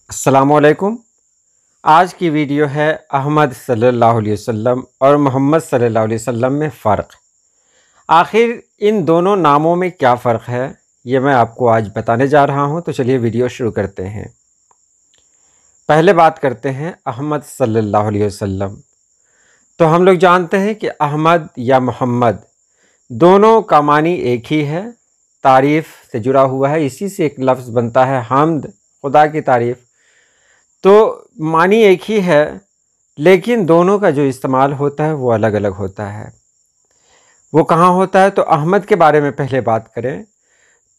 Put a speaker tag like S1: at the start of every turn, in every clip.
S1: السلام علیکم۔ آج کی ویڈیو ہے احمد صلی اللہ علیہ وسلم اور محمد صلی اللہ علیہ وسلم میں فرق۔ آخر ان دونوں ناموں میں کیا فرق ہے یہ میں آپ کو آج بتانے جا رہا ہوں، تو چلیے ویڈیو شروع کرتے ہیں۔ پہلے بات کرتے ہیں احمد صلی اللہ علیہ وسلم۔ تو ہم لوگ جانتے ہیں کہ احمد یا محمد دونوں کا معنی ایک ہی ہے، تعریف سے جڑا ہوا ہے، اسی سے ایک لفظ بنتا ہے حمد، خدا کی تعریف۔ تو معنی ایک ہی ہے، لیکن دونوں کا جو استعمال ہوتا ہے وہ الگ الگ ہوتا ہے۔ وہ کہاں ہوتا ہے؟ تو احمد کے بارے میں پہلے بات کریں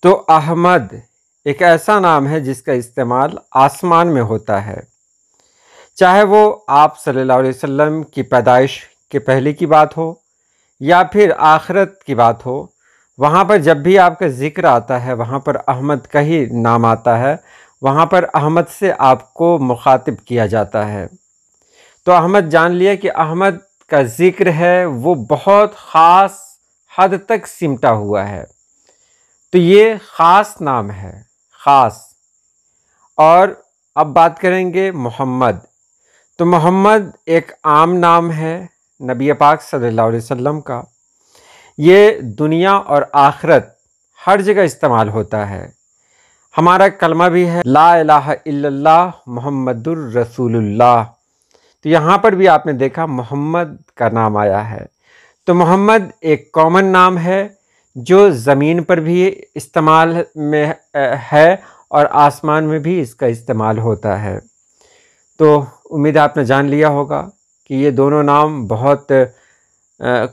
S1: تو احمد ایک ایسا نام ہے جس کا استعمال آسمان میں ہوتا ہے، چاہے وہ آپ صلی اللہ علیہ وسلم کی پیدائش کے پہلے کی بات ہو یا پھر آخرت کی بات ہو۔ وہاں پر جب بھی آپ کا ذکر آتا ہے وہاں پر احمد کا ہی نام آتا ہے، وہاں پر احمد سے آپ کو مخاطب کیا جاتا ہے۔ تو احمد جان لیا کہ احمد کا ذکر ہے وہ بہت خاص حد تک سمٹا ہوا ہے، تو یہ خاص نام ہے، خاص۔ اور اب بات کریں گے محمد۔ تو محمد ایک عام نام ہے نبی پاک صلی اللہ علیہ وسلم کا، یہ دنیا اور آخرت ہر جگہ استعمال ہوتا ہے۔ ہمارا کلمہ بھی ہے لا الہ الا اللہ محمد الرسول اللہ، تو یہاں پر بھی آپ نے دیکھا محمد کا نام آیا ہے۔ تو محمد ایک کامن نام ہے جو زمین پر بھی استعمال میں ہے اور آسمان میں بھی اس کا استعمال ہوتا ہے۔ تو امید آپ نے جان لیا ہوگا کہ یہ دونوں نام بہت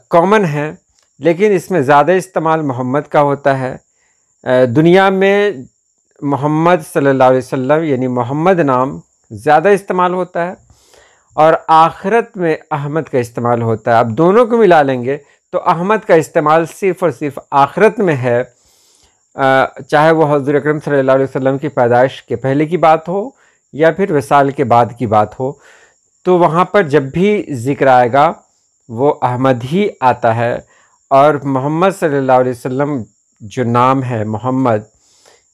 S1: کامن ہیں، لیکن اس میں زیادہ استعمال محمد کا ہوتا ہے۔ دنیا میں محمد صلی اللہ علیہ وسلم یعنی محمد نام زیادہ استعمال ہوتا ہے، اور آخرت میں احمد کا استعمال ہوتا ہے۔ اب دونوں کو ملا لیں گے تو احمد کا استعمال صرف اور صرف آخرت میں ہے، چاہے وہ حضور اکرم صلی اللہ علیہ وسلم کی پیدائش کے پہلے کی بات ہو یا پھر وصال کے بعد کی بات ہو، تو وہاں پر جب بھی ذکر آئے گا وہ احمد ہی آتا ہے۔ اور محمد صلی اللہ علیہ وسلم جو نام ہے محمد،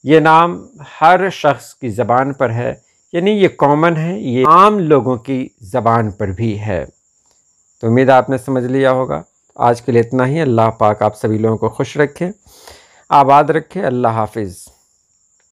S1: یہ نام ہر شخص کی زبان پر ہے، یعنی یہ کامن ہے، یہ عام لوگوں کی زبان پر بھی ہے۔ تو امید آپ نے سمجھ لیا ہوگا۔ آج کے لیے اتنا ہی۔ اللہ پاک آپ سبھی لوگوں کو خوش رکھے، آباد رکھے۔ اللہ حافظ۔